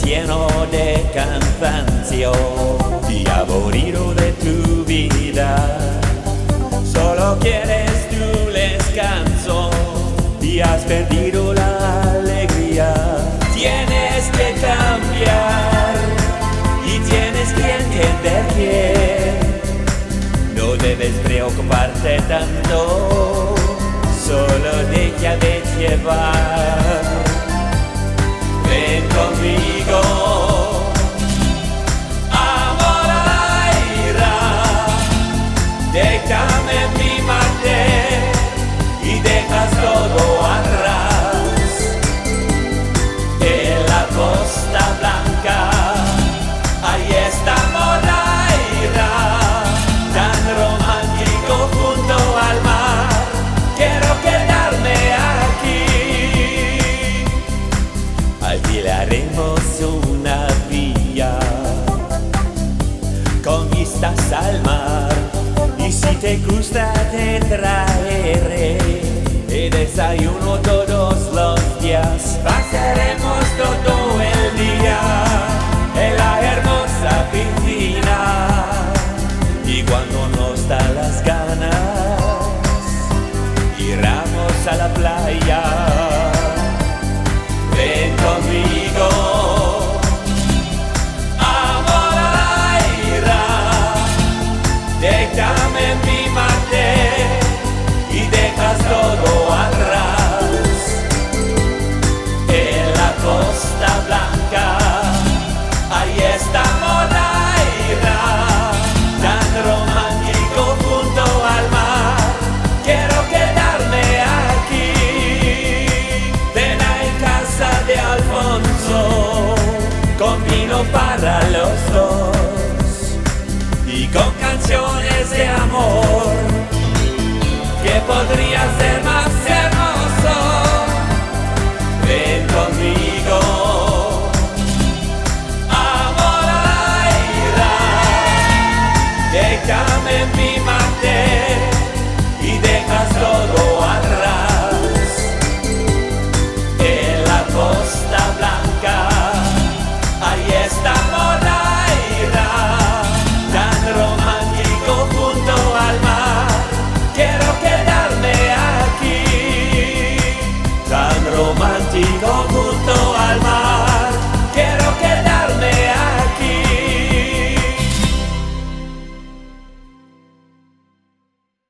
lleno de cansancio y aburrido de tu vida. Solo quieres tu descanso y has perdido la alegría. Tienes que cambiar y tienes que entender que no debes preocuparte tanto, solo déjate llevar. Ven conmigo, amor aira, déjame mimarte y dejas todo atrás. En la Costa Blanca, ahí está Moraira, tan romántico junto al mar. Quiero quedarme aquí. Alquilaremos una villa con vistas al mar, y si te gusta te traeré el desayuno todos los días. Pasaremos todo el día en la hermosa piscina, y cuando nos da las ganas iremos a la playa. Ven conmigo, amor aira, déjame mimarte y dejas todo atrás. En la Costa Blanca, ahí está Moraira, tan romántico junto al mar. Quiero quedarme aquí. Cena en casa de Alfonso, con vino para los dos y con canciones de amor.